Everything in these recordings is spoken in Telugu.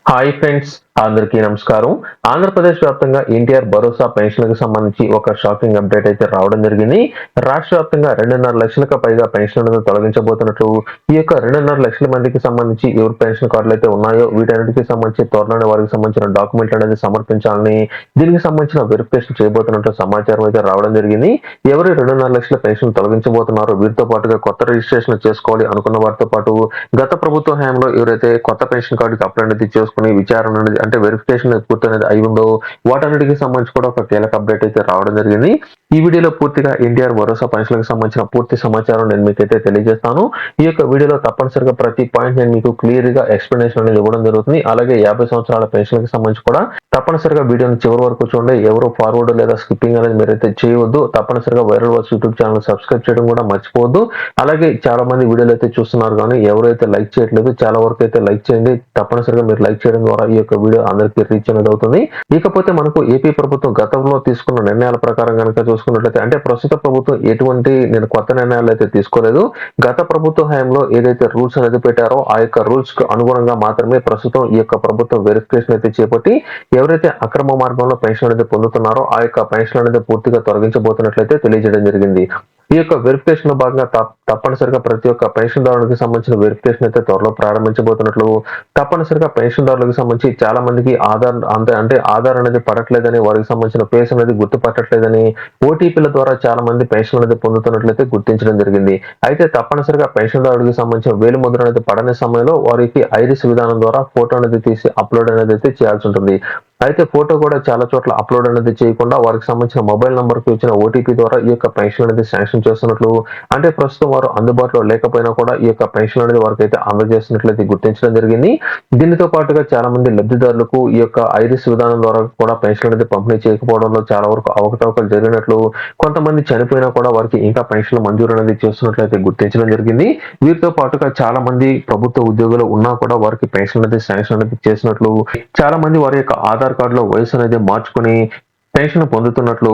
హాయ్ ఫ్రెండ్స్, అందరికీ నమస్కారం. ఆంధ్రప్రదేశ్ వ్యాప్తంగా ఎన్టీఆర్ భరోసా పెన్షన్‌లకు సంబంధించి ఒక షాకింగ్ అప్డేట్ అయితే రావడం జరిగింది. రాష్ట్ర వ్యాప్తంగా 2.5 లక్షలకు పైగా పెన్షన్లను తొలగించబోతున్నట్లు, ఈ యొక్క 2.5 లక్షల మందికి సంబంధించి ఎవరి పెన్షన్ కార్డులు అయితే ఉన్నాయో వీటన్నిటికి సంబంధించి త్వరలోనే వారికి సంబంధించిన డాక్యుమెంట్లు అనేది సమర్పించాలని, దీనికి సంబంధించిన వెరిఫికేషన్ చేయబోతున్నట్లు సమాచారం అయితే రావడం జరిగింది. ఎవరు 2.5 లక్షల పెన్షన్ తొలగించబోతున్నారో వీరితో పాటుగా కొత్త రిజిస్ట్రేషన్ చేసుకోవాలి అనుకున్న వారితో పాటు గత ప్రభుత్వ హయాంలో ఎవరైతే కొత్త పెన్షన్ కార్డుకి అప్లై అనేది చేసుకుని విచారణ అనేది అంటే వెరిఫికేషన్ పూర్తి అనేది అయి ఉందో వాటన్నిటికి సంబంధించి కూడా ఒక కీలక అప్డేట్ అయితే రావడం జరిగింది. ఈ వీడియోలో పూర్తిగా ఎన్టీఆర్ భరోసా పెన్షన్లకు సంబంధించిన పూర్తి సమాచారం నేను మీకైతే తెలియజేస్తాను. ఈ యొక్క వీడియోలో తప్పనిసరిగా ప్రతి పాయింట్ నేను మీకు క్లియర్ గా ఎక్స్ప్లెనేషన్ అనేది ఇవ్వడం జరుగుతుంది. అలాగే 50 సంవత్సరాల పెన్షన్లకు సంబంధించి కూడా తప్పనిసరిగా వీడియోని చివరి వరకు చూడండి. ఎవరు ఫార్వర్డ్ లేదా స్కిప్పింగ్ అనేది మీరైతే చేయవద్దు. తప్పనిసరిగా viral watch YouTube channel subscribe చేయడం కూడా మర్చిపోవద్దు. అలాగే చాలా మంది వీడియోలు అయితే చూస్తున్నారు కానీ ఎవరైతే లైక్ చేయట్లేదు చాలా వరకు అయితే లైక్ చేయండి. తప్పనిసరిగా మీరు లైక్ చేయడం ద్వారా ఈ యొక్క వీడియో అందరికీ రీచ్ అనేది అవుతుంది. ఇకపోతే మనకు ఏపీ ప్రభుత్వం గతంలో తీసుకున్న నిర్ణయాల ప్రకారం కనుక చూసుకున్నట్లయితే అంటే ప్రస్తుత ప్రభుత్వం ఎటువంటి కొత్త నిర్ణయాలు అయితే తీసుకోలేదు. గత ప్రభుత్వ హయాంలో ఏదైతే రూల్స్ అనేది పెట్టారో ఆ యొక్క రూల్స్ కు అనుగుణంగా మాత్రమే ప్రస్తుతం ఈ యొక్క ప్రభుత్వం వెరిఫికేషన్ అయితే చేపట్టి ఎవరైతే అక్రమ మార్గంలో పెన్షన్ అనేది పొందుతున్నారో ఆ యొక్క పెన్షన్ అనేది పూర్తిగా తొలగించబోతున్నట్లయితే తెలియజేయడం జరిగింది. ఈ యొక్క వెరిఫికేషన్ లో భాగంగా తప్పనిసరిగా ప్రతి ఒక్క పెన్షన్దారునికి సంబంధించిన వెరిఫికేషన్ అయితే త్వరలో ప్రారంభించబోతున్నట్లు, తప్పనిసరిగా పెన్షన్దారులకు సంబంధించి చాలా మందికి ఆధార్ అనేది పడట్లేదని, వారికి సంబంధించిన ఫేస్ అనేది గుర్తుపట్టట్లేదని, ఓటీపీల ద్వారా చాలా మంది పెన్షన్ అనేది పొందుతున్నట్లయితే గుర్తించడం జరిగింది. అయితే తప్పనిసరిగా పెన్షన్దారుడికి సంబంధించిన వేలిముద్ర అనేది పడని సమయంలో వారికి ఐరిస్ విధానం ద్వారా ఫోటో అనేది తీసి అప్లోడ్ అనేది అయితే చేయాల్సి ఉంటుంది. అయితే ఫోటో కూడా చాలా చోట్ల అప్లోడ్ అనేది చేయకుండా వారికి సంబంధించిన మొబైల్ నంబర్ కి వచ్చిన ఓటీపీ ద్వారా ఈ యొక్క పెన్షన్ అనేది శాంక్షన్ చేస్తున్నట్లు, అంటే ప్రస్తుతం వారు అందుబాటులో లేకపోయినా కూడా ఈ యొక్క పెన్షన్ అనేది వారికి అయితే అందజేస్తున్నట్లయితే గుర్తించడం జరిగింది. దీనితో పాటుగా చాలా మంది లబ్ధిదారులకు ఈ యొక్క ఐరిస్ విధానం ద్వారా కూడా పెన్షన్ అనేది పంపిణీ చేయకపోవడంలో చాలా వరకు అవకతవకలు జరిగినట్లు, కొంతమంది చనిపోయినా కూడా వారికి ఇంకా పెన్షన్ మంజూరు అనేది చేస్తున్నట్లయితే గుర్తించడం జరిగింది. వీరితో పాటుగా చాలా మంది ప్రభుత్వ ఉద్యోగులు ఉన్నా కూడా వారికి పెన్షన్ అనేది శాంక్షన్ అనేది చేసినట్లు, చాలా మంది వారి యొక్క ఆధార్ కార్డులో వయసు అనేది మార్చుకుని పెన్షన్ పొందుతున్నట్లు,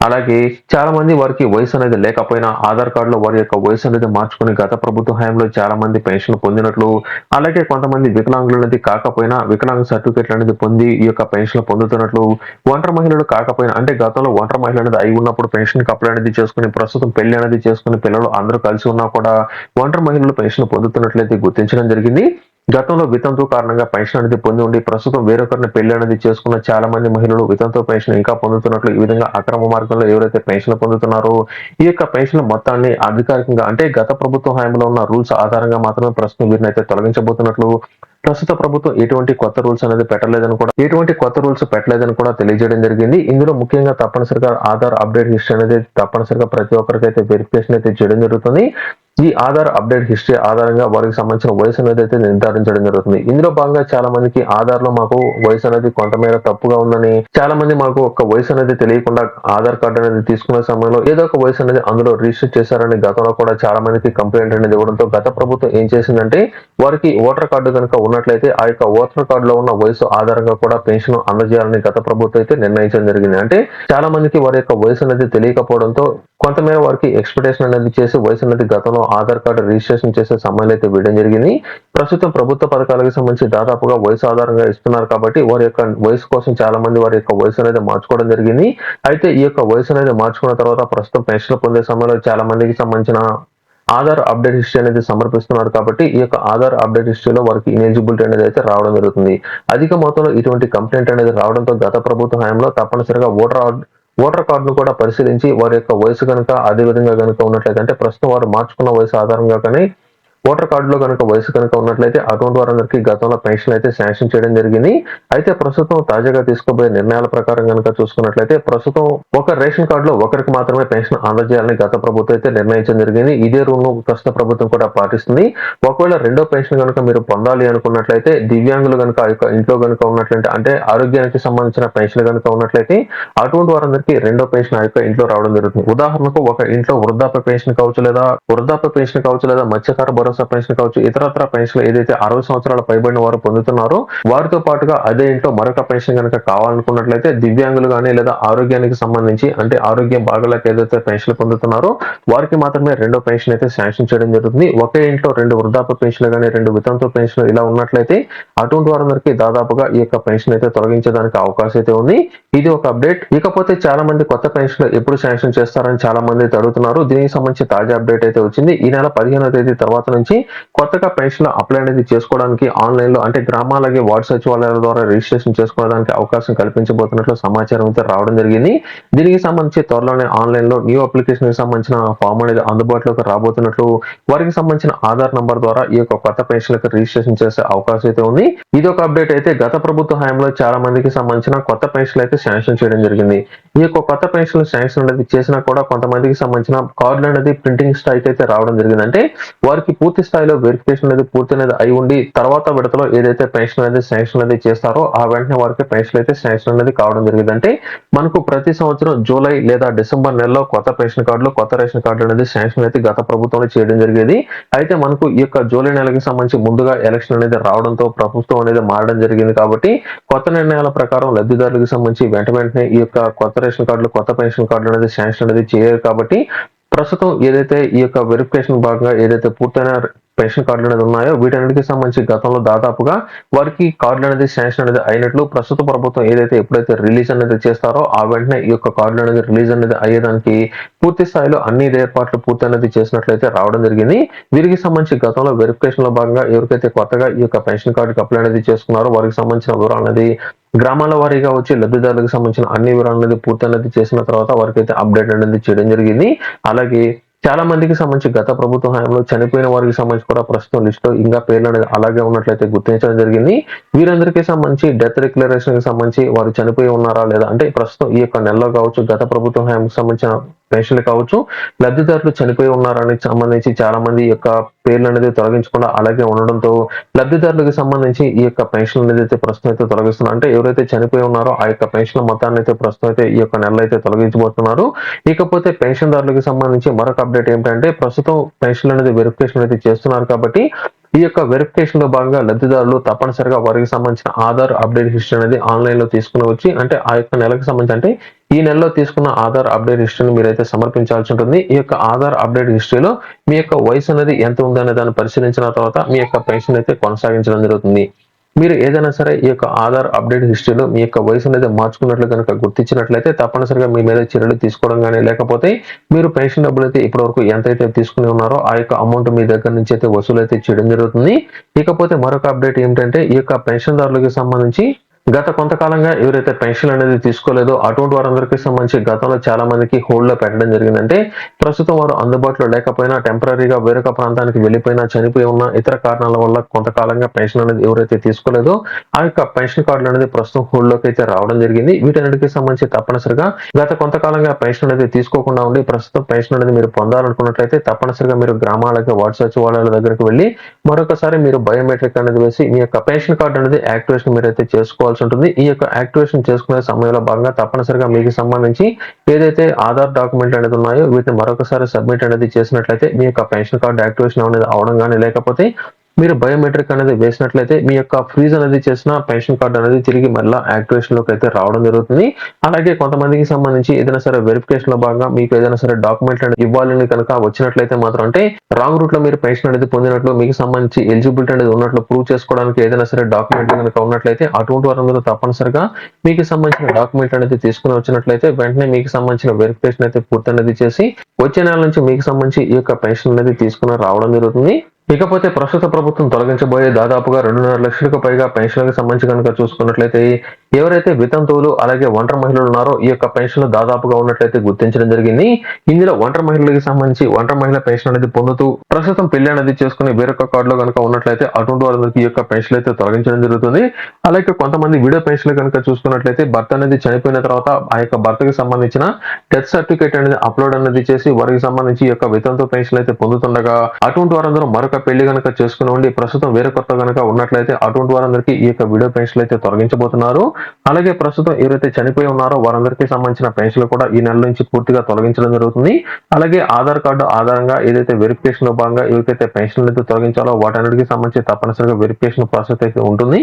అలాగే చాలా మంది వారికి వయసు అనేది లేకపోయినా ఆధార్ కార్డులో వారి యొక్క వయసు అనేది మార్చుకుని గత ప్రభుత్వ హయాంలో చాలా మంది పెన్షన్ పొందినట్లు, అలాగే కొంతమంది వికలాంగులు అనేది కాకపోయినా వికలాంగ సర్టిఫికెట్లు అనేది పొంది ఈ యొక్క పెన్షన్ పొందుతున్నట్లు, ఒంటరి మహిళలు కాకపోయినా అంటే గతంలో ఒంటరి మహిళ అనేది అయి ఉన్నప్పుడు పెన్షన్ కి అప్లై అనేది చేసుకుని ప్రస్తుతం పెళ్లి అనేది చేసుకుని పిల్లలు అందరూ కలిసి ఉన్నా కూడా ఒంటరి మహిళలు పెన్షన్ పొందుతున్నట్లయితే గుర్తించడం జరిగింది. గతంలో వితంతు కారణంగా పెన్షన్ అనేది పొంది ఉండి ప్రస్తుతం వేరొకరిని పెళ్లి అనేది చేసుకున్న చాలా మంది మహిళలు వితంతు పెన్షన్ ఇంకా పొందుతున్నట్లు, ఈ విధంగా అక్రమ మార్గంలో ఎవరైతే పెన్షన్ పొందుతున్నారో ఈ యొక్క పెన్షన్ మొత్తాన్ని అధికారికంగా అంటే గత ప్రభుత్వ హయాంలో ఉన్న రూల్స్ ఆధారంగా మాత్రమే ప్రస్తుతం వీరిని అయితే తొలగించబోతున్నట్లు, ప్రస్తుత ప్రభుత్వం ఎటువంటి కొత్త రూల్స్ అనేది పెట్టలేదని కూడా తెలియజేయడం జరిగింది. ఇందులో ముఖ్యంగా తప్పనిసరిగా ఆధార్ అప్డేట్ హిస్టరీ అనేది తప్పనిసరిగా ప్రతి ఒక్కరికైతే వెరిఫికేషన్ అయితే చేయడం జరుగుతుంది. ఈ ఆధార్ అప్డేట్ హిస్టరీ ఆధారంగా వారికి సంబంధించిన వయసు అనేది అయితే నిర్ధారించడం జరుగుతుంది. ఇందులో భాగంగా చాలా మందికి ఆధార్ లో మాకు వయసు అనేది కొంతమేర తప్పుగా ఉందని, చాలా మంది మాకు ఒక వయసు అనేది తెలియకుండా ఆధార్ కార్డు అనేది తీసుకునే సమయంలో ఏదో ఒక వయసు అనేది అందులో రిజిస్టర్ చేశారని గతంలో కూడా చాలా మందికి కంప్లైంట్ అనేది ఇవ్వడంతో గత ప్రభుత్వం ఏం చేసిందంటే వారికి ఓటర్ కార్డు కనుక ఉన్నట్లయితే ఆ యొక్క ఓటర్ కార్డులో ఉన్న వయసు ఆధారంగా కూడా పెన్షన్ అందజేయాలని గత ప్రభుత్వం అయితే నిర్ణయించడం జరిగింది. అంటే చాలా మందికి వారి యొక్క వయసు అనేది తెలియకపోవడంతో కొంతమేర వారికి ఎక్స్పెక్టేషన్ అనేది చేసి వయసు అనేది గతంలో ఆధార్ కార్డు రిజిస్ట్రేషన్ చేసే సమయంలో అయితే వేయడం జరిగింది. ప్రస్తుతం ప్రభుత్వ పథకాలకు సంబంధించి దాదాపుగా వయసు ఆధారంగా ఇస్తున్నారు కాబట్టి వారి యొక్క వయసు కోసం చాలా మంది వారి యొక్క వయసు అనేది మార్చుకోవడం జరిగింది. అయితే ఈ యొక్క వయసు అనేది మార్చుకున్న తర్వాత ప్రస్తుతం పెన్షన్ పొందే సమయంలో చాలా మందికి సంబంధించిన ఆధార్ అప్డేట్ హిస్టరీ అనేది సమర్పిస్తున్నారు కాబట్టి ఈ యొక్క ఆధార్ అప్డేట్ హిస్టరీలో వారికి ఇనెలిజిబిలిటీ అనేది అయితే రావడం జరుగుతుంది. అధిక మొత్తంలో ఇటువంటి కంప్లైంట్ అనేది రావడంతో గత ప్రభుత్వ హయాంలో తప్పనిసరిగా ఓటర్ కార్డును కూడా పరిశీలించి వారి యొక్క వయసు కనుక అదే విధంగా కనుక ఉన్నట్లయితే అంటే ప్రస్తుతం వారు మార్చుకున్న వయసు ఆధారంగా కానీ ఓటర్ కార్డులో కనుక వయసు కనుక ఉన్నట్లయితే అటువంటి వారందరికీ గతంలో పెన్షన్ అయితే శాంక్షన్ చేయడం జరిగింది. అయితే ప్రస్తుతం తాజాగా తీసుకోబోయే నిర్ణయాల ప్రకారం కనుక చూసుకున్నట్లయితే ప్రస్తుతం ఒక రేషన్ కార్డులో ఒకరికి మాత్రమే పెన్షన్ అందజేయాలని గత ప్రభుత్వం అయితే నిర్ణయించడం జరిగింది. ఇదే రూల్ ను ప్రస్తుత ప్రభుత్వం కూడా పాటిస్తుంది. ఒకవేళ రెండో పెన్షన్ కనుక మీరు పొందాలి అనుకున్నట్లయితే దివ్యాంగులు కనుక ఆ యొక్క ఇంట్లో కనుక ఉన్నట్లయితే అంటే ఆరోగ్యానికి సంబంధించిన పెన్షన్ కనుక ఉన్నట్లయితే అటువంటి వారందరికీ రెండో పెన్షన్ ఆ యొక్క ఇంట్లో రావడం జరుగుతుంది. ఉదాహరణకు ఒక ఇంట్లో వృద్ధాప్య పెన్షన్ కావచ్చు లేదా మత్స్యకార భరోసా భరోసా పెన్షన్ కావచ్చు, ఇతరత్ర పెన్షన్ ఏదైతే 60 సంవత్సరాల పైబడిన వారు పొందుతున్నారో వారితో పాటుగా అదే ఇంట్లో మరొక పెన్షన్ కనుక కావాలనుకున్నట్లయితే దివ్యాంగులు గానీ లేదా ఆరోగ్యానికి సంబంధించి అంటే ఆరోగ్యం బాగలేక ఏదైతే పెన్షన్ పొందుతున్నారో వారికి మాత్రమే రెండో పెన్షన్ అయితే శాంక్షన్ చేయడం జరుగుతుంది. ఒకే ఇంట్లో 2 వృద్ధాప్య పెన్షన్లు గానీ 2 వితంతు పెన్షన్లు ఇలా ఉన్నట్లయితే అటువంటి వారందరికీ దాదాపుగా ఈ యొక్క పెన్షన్ అయితే తొలగించడానికి అవకాశం అయితే ఉంది. ఇది ఒక అప్డేట్. ఇకపోతే చాలా మంది కొత్త పెన్షన్ ఎప్పుడు శాంక్షన్ చేస్తారని చాలా మంది అడుగుతున్నారు. దీనికి సంబంధించి తాజా అప్డేట్ అయితే వచ్చింది. ఈ నెల 15వ తేదీ తర్వాత నుంచి కొత్తగా పెన్షన్ అప్లై అనేది చేసుకోవడానికి ఆన్లైన్ లో అంటే గ్రామాలకి వార్డు సచివాలయాల ద్వారా రిజిస్ట్రేషన్ చేసుకోవడానికి అవకాశం కల్పించబోతున్నట్లు సమాచారం అయితే రావడం జరిగింది. దీనికి సంబంధించి త్వరలోనే ఆన్లైన్ లో న్యూ అప్లికేషన్ కి సంబంధించిన ఫామ్ అనేది అందుబాటులోకి రాబోతున్నట్లు వారికి సంబంధించిన ఆధార్ నంబర్ ద్వారా ఈ యొక్క కొత్త పెన్షన్లకు రిజిస్ట్రేషన్ చేసే అవకాశం అయితే ఉంది. ఇది ఒక అప్డేట్ అయితే గత ప్రభుత్వ హయాంలో చాలా మందికి సంబంధించిన కొత్త పెన్షన్లు అయితే శాంక్షన్ చేయడం జరిగింది. ఈ యొక్క కొత్త పెన్షన్ శాంక్షన్ అనేది చేసినా కూడా కొంతమందికి సంబంధించిన కార్డులు అనేది ప్రింటింగ్ స్టైక్ అయితే రావడం జరిగింది. అంటే వారికి పూర్తి స్థాయిలో వెరిఫికేషన్ అనేది పూర్తి అనేది అయి ఉండి తర్వాత విడతలో ఏదైతే పెన్షన్ అనేది శాంక్షన్ అనేది చేస్తారో ఆ వెంటనే వారికి పెన్షన్ అయితే శాంక్షన్ అనేది కావడం జరిగింది. అంటే మనకు ప్రతి సంవత్సరం జూలై లేదా డిసెంబర్ నెలలో కొత్త పెన్షన్ కార్డులు కొత్త రేషన్ కార్డులు అనేది శాంక్షన్ అయితే గత ప్రభుత్వంలో చేయడం జరిగేది. అయితే మనకు ఈ యొక్క జూలై నెలకి సంబంధించి ముందుగా ఎలక్షన్ అనేది రావడంతో ప్రభుత్వం అనేది మారడం జరిగింది. కాబట్టి కొత్త నిర్ణయాల ప్రకారం లబ్ధిదారులకు సంబంధించి వెంటనే ఈ యొక్క కొత్త రేషన్ కార్డులు కొత్త పెన్షన్ కార్డులు అనేది శాంక్షన్ అనేది చేయరు. కాబట్టి ప్రస్తుతం ఏదైతే ఈ యొక్క వెరిఫికేషన్ భాగంగా ఏదైతే పూర్తయిన పెన్షన్ కార్డులు అనేది ఉన్నాయో వీటన్నిటికి సంబంధించి గతంలో దాదాపుగా వారికి కార్డులు అనేది శాంక్షన్ అనేది అయినట్లు ప్రస్తుత ప్రభుత్వం ఏదైతే ఎప్పుడైతే రిలీజ్ అనేది చేస్తారో ఆ వెంటనే ఈ యొక్క కార్డులు అనేది రిలీజ్ అనేది అయ్యేదానికి పూర్తి స్థాయిలో అన్ని ఏర్పాట్లు పూర్తి అనేది చేసినట్లయితే రావడం జరిగింది. వీరికి సంబంధించి గతంలో వెరిఫికేషన్ లో భాగంగా ఎవరికైతే కొత్తగా ఈ యొక్క పెన్షన్ కార్డుకి అప్లై అనేది చేసుకున్నారో వారికి సంబంధించిన వివరాలు అనేది గ్రామాల వారీగా వచ్చి లబ్ధిదారులకు సంబంధించిన అన్ని వివరాలు అనేది పూర్తి అనేది చేసిన తర్వాత వారికి అయితే అప్డేట్ అనేది చేయడం జరిగింది. అలాగే చాలా మందికి సంబంధించి గత ప్రభుత్వ హయాంలో చనిపోయిన వారికి సంబంధించి కూడా ప్రస్తుతం లిస్ట్ లో ఇంకా పేర్లు అనేది అలాగే ఉన్నట్లయితే గుర్తించడం జరిగింది. వీరందరికీ సంబంధించి డెత్ డిక్లరేషన్ కి సంబంధించి వారు చనిపోయి ఉన్నారా లేదా అంటే ప్రస్తుతం ఈ యొక్క నెలలో కావచ్చు గత ప్రభుత్వ హయాంకి సంబంధించిన పెన్షన్లు కావచ్చు లబ్ధిదారులు చనిపోయి ఉన్నారని సంబంధించి చాలా మంది యొక్క పేర్లు అనేది తొలగించకుండా అలాగే ఉండడంతో లబ్ధిదారులకు సంబంధించి ఈ యొక్క పెన్షన్ అనేది అయితే ప్రస్తుతం అయితే తొలగిస్తున్నారు. అంటే ఎవరైతే చనిపోయి ఉన్నారో ఆ యొక్క పెన్షన్ మొత్తాన్ని అయితే ప్రస్తుతం అయితే ఈ యొక్క నెలలో అయితే తొలగించబోతున్నారు. ఇకపోతే పెన్షన్ దారులకు సంబంధించి మరొక అప్డేట్ ఏంటంటే ప్రస్తుతం పెన్షన్ అనేది వెరిఫికేషన్ అయితే చేస్తున్నారు. కాబట్టి ఈ యొక్క వెరిఫికేషన్ లో భాగంగా లబ్ధిదారులు తప్పనిసరిగా వారికి సంబంధించిన ఆధార్ అప్డేట్ హిస్టరీ అనేది ఆన్లైన్ లో తీసుకుని వచ్చి అంటే ఆ యొక్క నెలకు సంబంధించి అంటే ఈ నెలలో తీసుకున్న ఆధార్ అప్డేట్ హిస్టరీని మీరైతే సమర్పించాల్సి ఉంటుంది. ఈ యొక్క ఆధార్ అప్డేట్ హిస్టరీలో మీ యొక్క వయసు అనేది ఎంత ఉందనే దాన్ని పరిశీలించిన తర్వాత మీ యొక్క పెన్షన్ అయితే కొనసాగించడం జరుగుతుంది. మీరు ఏదైనా సరే ఈ యొక్క ఆధార్ అప్డేట్ హిస్టరీలో మీ యొక్క వయసు అనేది మార్చుకున్నట్లు కనుక గుర్తించినట్లయితే తప్పనిసరిగా మీ మీద చర్యలు తీసుకోవడం కానీ లేకపోతే మీరు పెన్షన్ డబ్బులు అయితే ఇప్పటివరకు ఎంతైతే తీసుకుని ఉన్నారో ఆ యొక్క అమౌంట్ మీ దగ్గర నుంచి అయితే వసూలు అయితే చేయడం జరుగుతుంది. ఇకపోతే మరొక అప్డేట్ ఏమిటంటే ఈ యొక్క పెన్షన్దారులకు సంబంధించి గత కొంతకాలంగా ఎవరైతే పెన్షన్ అనేది తీసుకోలేదో అటువంటి వారందరికీ సంబంధించి గతంలో చాలా మందికి హోల్డ్ లో పెట్టడం జరిగిందంటే ప్రస్తుతం వారు అందుబాటులో లేకపోయినా టెంపరీగా వేరొక ప్రాంతానికి వెళ్ళిపోయినా చనిపోయి ఉన్న ఇతర కారణాల వల్ల కొంతకాలంగా పెన్షన్ అనేది ఎవరైతే తీసుకోలేదో ఆ యొక్క పెన్షన్ కార్డులు అనేది ప్రస్తుతం హోల్డ్ లోకి అయితే రావడం జరిగింది. వీటన్నిటికి సంబంధించి తప్పనిసరిగా గత కొంతకాలంగా పెన్షన్ అనేది తీసుకోకుండా ఉండి ప్రస్తుతం పెన్షన్ అనేది మీరు పొందాలనుకున్నట్లయితే తప్పనిసరిగా మీరు గ్రామాలకి వార్డు సచివాలయాల దగ్గరికి వెళ్ళి మరొకసారి మీరు బయోమెట్రిక్ అనేది వేసి మీ యొక్క పెన్షన్ కార్డు అనేది యాక్టివేషన్ మీరైతే చేసుకోవాలి ఉంటుంది. ఈ యొక్క యాక్టివేషన్ చేసుకునే సమయంలో భాగంగా తప్పనిసరిగా మీకు సంబంధించి ఏదైతే ఆధార్ డాక్యుమెంట్ అనేది ఉన్నాయో వీటిని మరొకసారి సబ్మిట్ అనేది చేసినట్లయితే మీ యొక్క పెన్షన్ కార్డు యాక్టివేషన్ అనేది అవడం కానీ లేకపోతే మీరు బయోమెట్రిక్ అనేది వేసినట్లయితే మీ యొక్క ఫ్రీజ్ అనేది చేసిన పెన్షన్ కార్డు అనేది తిరిగి మళ్ళీ యాక్టివేషన్ లోకి అయితే రావడం జరుగుతుంది. అలాగే కొంతమందికి సంబంధించి ఏదైనా సరే వెరిఫికేషన్ లో భాగంగా మీకు ఏదైనా సరే డాక్యుమెంట్ అనేది ఇవ్వాలని కనుక వచ్చినట్లయితే మాత్రం అంటే రాంగ్ రూట్ లో మీరు పెన్షన్ అనేది పొందినట్లు మీకు సంబంధించి ఎలిజిబిలిటీ అనేది ఉన్నట్లు ప్రూవ్ చేసుకోవడానికి ఏదైనా సరే డాక్యుమెంట్ కనుక ఉన్నట్లయితే అటువంటి వారందరూ తప్పనిసరిగా మీకు సంబంధించిన డాక్యుమెంట్ అనేది తీసుకుని వచ్చినట్లయితే వెంటనే మీకు సంబంధించిన వెరిఫికేషన్ అయితే పూర్తి అనేది చేసి వచ్చే నెల నుంచి మీకు సంబంధించి ఈ యొక్క పెన్షన్ అనేది తీసుకుని రావడం జరుగుతుంది. ఇకపోతే ప్రస్తుత ప్రభుత్వం తొలగించబోయే దాదాపుగా 2.5 లక్షలకు పైగా పెన్షన్లకు సంబంధించి కనుక చూసుకున్నట్లయితే ఎవరైతే వితంతువులు అలాగే ఒంటరి మహిళలు ఉన్నారో ఈ యొక్క పెన్షన్లు దాదాపుగా ఉన్నట్లయితే గుర్తించడం జరిగింది. ఇందులో ఒంటరి మహిళలకు సంబంధించి ఒంటరి మహిళ పెన్షన్ అనేది పొందుతూ ప్రస్తుతం పెళ్లి అనేది చేసుకుని వేరొక కార్డులో కనుక ఉన్నట్లయితే అటువంటి వారందరికీ ఈ యొక్క పెన్షన్ అయితే తొలగించడం జరుగుతుంది. అలాగే కొంతమంది విడో పెన్షన్లు కనుక చూసుకున్నట్లయితే భర్త అనేది చనిపోయిన తర్వాత ఆ యొక్క భర్తకి సంబంధించిన డెత్ సర్టిఫికేట్ అనేది అప్లోడ్ అనేది చేసి వారికి సంబంధించి ఈ యొక్క వితంతు పెన్షన్ అయితే పొందుతుండగా అటువంటి వారందరూ మరొక పెళ్లి కనుక చేసుకుని ఉండి ప్రస్తుతం వేరే కొత్త కనుక ఉన్నట్లయితే అటువంటి వారందరికీ ఈ యొక్క విడో పెన్షన్ అయితే తొలగించబోతున్నారు. అలాగే ప్రస్తుతం ఎవరైతే చనిపోయి ఉన్నారో వారందరికీ సంబంధించిన పెన్షన్లు కూడా ఈ నెల నుంచి పూర్తిగా తొలగించడం జరుగుతుంది. అలాగే ఆధార్ కార్డు ఆధారంగా ఏదైతే వెరిఫికేషన్ లో భాగంగా ఎవరికైతే పెన్షన్లు అయితే తొలగించాలో వాటన్నిటికీ సంబంధించి తప్పనిసరిగా వెరిఫికేషన్ ప్రాసెస్ అయితే ఉంటుంది.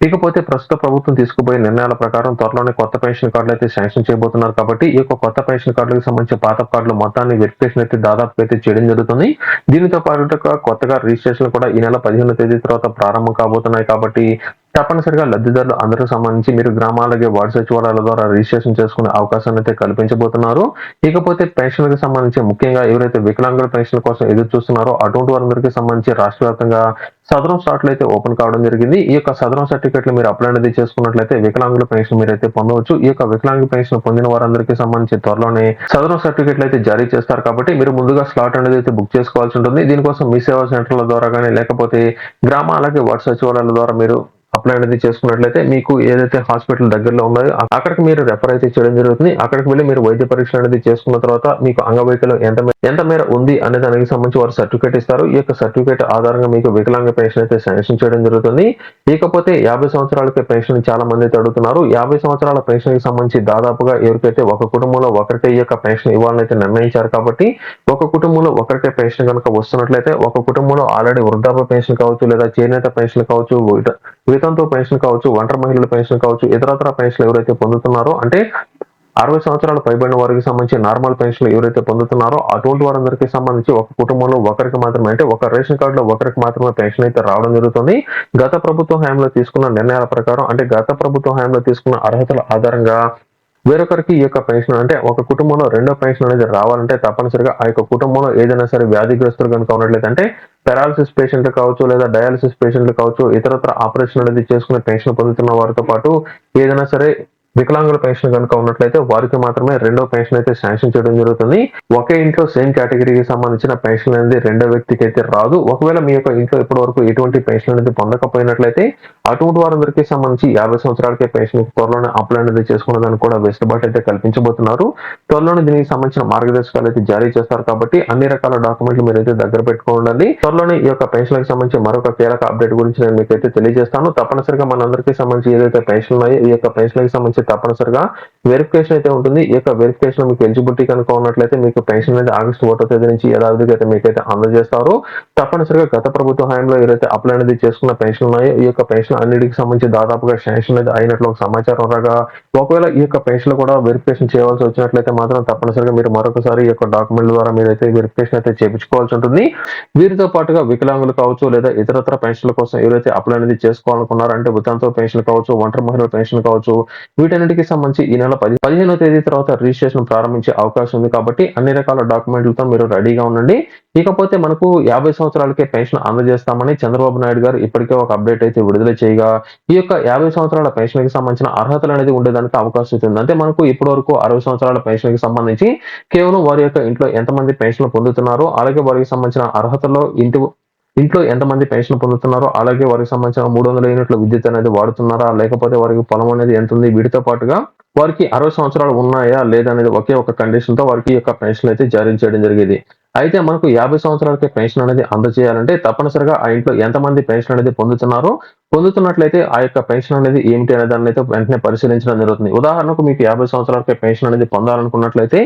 ఇకపోతే ప్రస్తుత ప్రభుత్వం తీసుకుపోయే నిర్ణయాల ప్రకారం త్వరలోనే కొత్త పెన్షన్ కార్డులు అయితే శాంక్షన్ చేయబోతున్నారు కాబట్టి ఈ యొక్క కొత్త పెన్షన్ కార్డులకు సంబంధించి పాత కార్డులు మొత్తాన్ని వెరిఫికేషన్ అయితే దాదాపు అయితే చేయడం జరుగుతుంది. దీనితో పాటుగా కొత్తగా రిజిస్ట్రేషన్ కూడా ఈ నెల 15వ తేదీ తర్వాత ప్రారంభం కాబోతున్నాయి కాబట్టి తప్పనిసరిగా లబ్ధిదారులు అందరికి సంబంధించి మీరు గ్రామాలకే వార్డు సచివాలయాల ద్వారా రిజిస్ట్రేషన్ చేసుకునే అవకాశాన్ని అయితే కల్పించబోతున్నారు. ఇకపోతే పెన్షన్లకు సంబంధించి ముఖ్యంగా ఎవరైతే వికలాంగుల పెన్షన్ కోసం ఎదురు చూస్తున్నారో అటువంటి వారందరికీ సంబంధించి రాష్ట్ర వ్యాప్తంగా సదరం స్లాట్లు అయితే ఓపెన్ కావడం జరిగింది. ఈ యొక్క సదరం సర్టిఫికెట్లు మీరు అప్లై అనేది చేసుకున్నట్లయితే వికలాంగుల పెన్షన్ మీరు అయితే పొందవచ్చు. ఈ యొక్క వికలాంగ పెన్షన్ పొందిన వారందరికీ సంబంధించి త్వరలోనే సదరం సర్టిఫికెట్లు అయితే జారీ చేస్తారు కాబట్టి మీరు ముందుగా స్లాట్ అనేది అయితే బుక్ చేసుకోవాల్సి ఉంటుంది. దీనికోసం మీ సేవా సెంటర్ల ద్వారా కానీ లేకపోతే గ్రామాలకి వార్డు సచివాలయాల ద్వారా మీరు అప్లై అనేది చేసుకున్నట్లయితే మీకు ఏదైతే హాస్పిటల్ దగ్గరలో ఉన్నాయో అక్కడికి మీరు రెఫర్ అయితే చేయడం జరుగుతుంది. అక్కడికి వెళ్ళి మీరు వైద్య పరీక్ష అనేది చేసుకున్న తర్వాత మీకు అంగవైకల్యం ఎంత మేర ఉంది అనే దానికి సంబంధించి వారు సర్టిఫికేట్ ఇస్తారు. ఈ యొక్క సర్టిఫికేట్ ఆధారంగా మీకు వికలాంగ పెన్షన్ అయితే శాంక్షన్ చేయడం జరుగుతుంది. ఇకపోతే 50 సంవత్సరాలకే పెన్షన్ చాలా మంది అయితే అడుగుతున్నారు. 50 సంవత్సరాల పెన్షన్ కి సంబంధించి దాదాపుగా ఎవరికైతే ఒక కుటుంబంలో ఒకరికే ఈ యొక్క పెన్షన్ ఇవ్వాలని అయితే నిర్ణయించారు కాబట్టి ఒక కుటుంబంలో ఒకరికే పెన్షన్ కనుక వస్తున్నట్లయితే ఒక కుటుంబంలో ఆల్రెడీ వృద్ధాప్య పెన్షన్ కావచ్చు లేదా చేనేత పెన్షన్ కావచ్చు వితంతు పెన్షన్ కావచ్చు ఒంటరి మహిళల పెన్షన్ కావచ్చు ఇతరత్ర పెన్షన్ ఎవరైతే పొందుతున్నారో అంటే 60 సంవత్సరాలు పైబడిన వారికి సంబంధించి నార్మల్ పెన్షన్ ఎవరైతే పొందుతున్నారో అటువంటి వారందరికీ సంబంధించి ఒక కుటుంబంలో ఒకరికి మాత్రమే అంటే ఒక రేషన్ కార్డులో ఒకరికి మాత్రమే పెన్షన్ అయితే రావడం జరుగుతుంది. గత ప్రభుత్వ హయాంలో తీసుకున్న నిర్ణయాల ప్రకారం అంటే గత ప్రభుత్వ హయాంలో తీసుకున్న అర్హతల ఆధారంగా వేరొకరికి ఈ యొక్క పెన్షన్ అంటే ఒక కుటుంబంలో రెండో పెన్షన్ అనేది రావాలంటే తప్పనిసరిగా ఆ యొక్క కుటుంబంలో ఏదైనా సరే వ్యాధిగ్రస్తులు కనుక ఉన్నట్లయితే అంటే పెరాలసిస్ పేషెంట్లు కావచ్చు లేదా డయాలసిస్ పేషెంట్లు కావచ్చు ఇతరత్ర ఆపరేషన్ అనేది చేసుకునే పెన్షన్ పొందుతున్న వారితో పాటు ఏదైనా సరే వికలాంగుల పెన్షన్ కనుక ఉన్నట్లయితే వారికి మాత్రమే రెండో పెన్షన్ అయితే శాంక్షన్ చేయడం జరుగుతుంది. ఒకే ఇంట్లో సేమ్ కేటగిరీకి సంబంధించిన పెన్షన్ అనేది రెండో వ్యక్తికి అయితే రాదు. ఒకవేళ మీ యొక్క ఇంట్లో ఇప్పటి వరకు ఎటువంటి పెన్షన్ అనేది పొందకపోయినట్లయితే అటువంటి వారందరికీ సంబంధించి 50 సంవత్సరాలకే పెన్షన్ త్వరలోనే అప్లై అనేది చేసుకున్న దానికి కూడా వెసులుబాటు అయితే కల్పించబోతున్నారు. త్వరలోనే దీనికి సంబంధించిన మార్గదర్శకాలు అయితే జారీ చేస్తారు కాబట్టి అన్ని రకాల డాక్యుమెంట్లు మీరు అయితే దగ్గర పెట్టుకోండి. త్వరలోనే ఈ యొక్క పెన్షన్ కి సంబంధించి మరొక కీలక అప్డేట్ గురించి నేను మీకు అయితే తెలియజేస్తాను. తప్పనిసరిగా మనందరికీ సంబంధించి ఏదైతే పెన్షన్ ఉన్నాయో ఈ యొక్క పెన్షన్ కి సంబంధించి తప్పనిసరిగా వెరిఫికేషన్ అయితే ఉంటుంది. ఈ యొక్క వెరిఫికేషన్ మీకు ఎలిజిబిలిటీ కనుక ఉన్నట్లయితే మీకు పెన్షన్ అనేది ఆగస్టు 1వ తేదీ నుంచి యథావిధిగా అయితే మీకైతే అందజేస్తారు. తప్పనిసరిగా గత ప్రభుత్వ హయాంలో ఏదైతే అప్లై అనేది చేసుకున్న పెన్షన్ ఉన్నాయో ఈ యొక్క పెన్షన్ అన్నిటికి సంబంధించి దాదాపుగా శాంక్షన్ అనేది అయినట్లు ఒక సమాచారం రాగా ఒకవేళ ఈ యొక్క పెన్షన్ కూడా వెరిఫికేషన్ చేయవలసి వచ్చినట్లయితే మాత్రం తప్పనిసరిగా మీరు మరొకసారి ఈ యొక్క డాక్యుమెంట్ ద్వారా మీరైతే వెరిఫికేషన్ అయితే చేయించుకోవాల్సి ఉంటుంది. వీరితో పాటుగా వికలాంగులు కావచ్చు లేదా ఇతరత్ర పెన్షన్ల కోసం ఎవరైతే అప్లై అనేది చేసుకోవాలనుకున్నారో అంటే వితంతు పెన్షన్ కావచ్చు ఒంటరి మహిళల పెన్షన్ కావచ్చు వీటన్నిటికీ సంబంధించి ఈ నెల 15వ తేదీ తర్వాత రిజిస్ట్రేషన్ ప్రారంభించే అవకాశం ఉంది కాబట్టి అన్ని రకాల డాక్యుమెంట్లతో మీరు రెడీగా ఉండండి. ఇకపోతే మనకు 50 సంవత్సరాలకే పెన్షన్ అందజేస్తామని చంద్రబాబు నాయుడు గారు ఇప్పటికే ఒక అప్డేట్ అయితే విడుదల చేయగా ఈ యొక్క 50 సంవత్సరాల పెన్షన్ కి సంబంధించిన అర్హతలు అనేది ఉండేదానికి అవకాశం ఉంది. అంటే మనకు ఇప్పటి వరకు 60 సంవత్సరాల పెన్షన్ కి సంబంధించి కేవలం వారి యొక్క ఇంట్లో ఎంతమంది పెన్షన్ పొందుతున్నారో అలాగే వారికి సంబంధించిన అర్హతలో ఇంట్లో ఎంతమంది పెన్షన్ పొందుతున్నారో అలాగే వారికి సంబంధించిన 300 యూనిట్ల విద్యుత్ అనేది వాడుతున్నారా లేకపోతే వారికి పొలం అనేది ఎంత ఉంది వీటితో పాటుగా వారికి 60 సంవత్సరాలు ఉన్నాయా లేదా అనేది ఒకే ఒక కండిషన్ తో వారికి యొక్క పెన్షన్ అయితే జారీ చేయడం జరిగేది. అయితే మనకు 50 సంవత్సరాలకే పెన్షన్ అనేది అందజేయాలంటే తప్పనిసరిగా ఆ ఇంట్లో ఎంతమంది పెన్షన్ అనేది పొందుతున్నట్లయితే ఆ యొక్క పెన్షన్ అనేది ఏమిటి అనే దాన్ని అయితే వెంటనే పరిశీలించడం జరుగుతుంది. ఉదాహరణకు మీకు 50 సంవత్సరాలకే పెన్షన్ అనేది పొందాలనుకున్నట్లయితే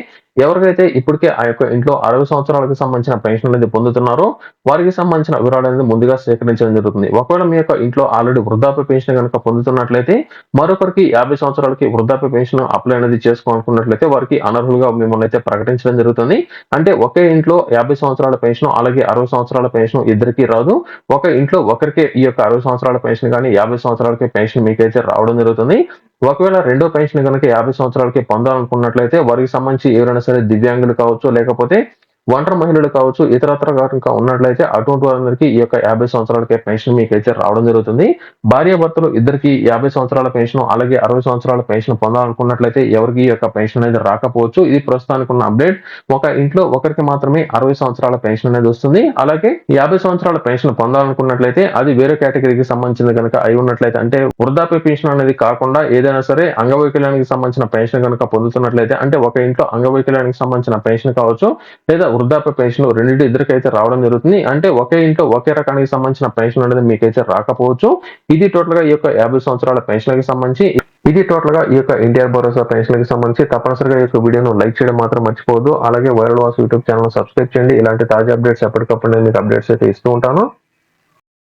ఎవరికైతే ఇప్పటికే ఆ యొక్క ఇంట్లో 60 సంవత్సరాలకు సంబంధించిన పెన్షన్ అనేది పొందుతున్నారో వారికి సంబంధించిన వివరాలు అనేది ముందుగా సేకరించడం జరుగుతుంది. ఒకవేళ మీ యొక్క ఇంట్లో ఆల్రెడీ వృద్ధాప్య పెన్షన్ కనుక పొందుతున్నట్లయితే మరొకరికి 50 సంవత్సరాలకి వృద్ధాప్య పెన్షన్ అప్లై అనేది చేసుకోవాలనుకున్నట్లయితే వారికి అనర్హులుగా మిమ్మల్ని అయితే ప్రకటించడం జరుగుతుంది. అంటే ఒకే ఇంట్లో 50 సంవత్సరాల పెన్షన్ అలాగే 60 సంవత్సరాల పెన్షన్ ఇద్దరికి రాదు. ఒక ఇంట్లో ఒకరికే ఈ యొక్క 60 సంవత్సరాల పెన్షన్ కానీ 50 సంవత్సరాలకే పెన్షన్ మీకైతే రావడం జరుగుతుంది. ఒకవేళ రెండో పెన్షన్ కనుక 50 సంవత్సరాలకి పొందాలనుకున్నట్లయితే వారికి సంబంధించి ఎవరైనా సరే దివ్యాంగులు కావచ్చు లేకపోతే ఒంటరి మహిళలు కావచ్చు ఇతరత్ర కనుక ఉన్నట్లయితే అటువంటి వారందరికీ ఈ యొక్క 50 సంవత్సరాలకే పెన్షన్ మీకైతే రావడం జరుగుతుంది. భార్యాభర్తలు ఇద్దరికి 50 సంవత్సరాల పెన్షన్ అలాగే 60 సంవత్సరాల పెన్షన్ పొందాలనుకున్నట్లయితే ఎవరికి ఈ యొక్క పెన్షన్ అనేది రాకపోవచ్చు. ఇది ప్రస్తుతానికి ఉన్న అప్డేట్. ఒక ఇంట్లో ఒకరికి మాత్రమే 60 సంవత్సరాల పెన్షన్ అనేది వస్తుంది. అలాగే 50 సంవత్సరాల పెన్షన్ పొందాలనుకున్నట్లయితే అది వేరే కేటగిరీకి సంబంధించింది కనుక అయి ఉన్నట్లయితే అంటే వృద్ధాప్య పెన్షన్ అనేది కాకుండా ఏదైనా సరే అంగవైకల్యానికి సంబంధించిన పెన్షన్ కనుక పొందుతున్నట్లయితే అంటే ఒక ఇంట్లో అంగవైకల్యానికి సంబంధించిన పెన్షన్ కావచ్చు లేదా వృద్ధాప్య పెన్షన్ రెండింటి ఇద్దరికైతే రావడం జరుగుతుంది. అంటే ఒకే ఇంట్లో ఒకే రకానికి సంబంధించిన పెన్షన్ అనేది మీకైతే రాకపోవచ్చు. ఇది టోటల్ గా ఈ యొక్క 50 సంవత్సరాల పెన్షన్ కి సంబంధించి ఇది టోటల్ గా ఈ యొక్క ఎన్టీఆర్ భరోసా పెన్షన్ కి సంబంధించి. తప్పనిసరిగా ఈ యొక్క వీడియోను లైక్ చేయడం మాత్రం మర్చిపోవద్దు. అలాగే viral was YouTube channel subscribe చేయండి. ఇలాంటి తాజా అప్డేట్స్ ఎప్పటికప్పుడు నేను మీకు అప్డేట్స్ అయితే ఇస్తూ ఉంటాను.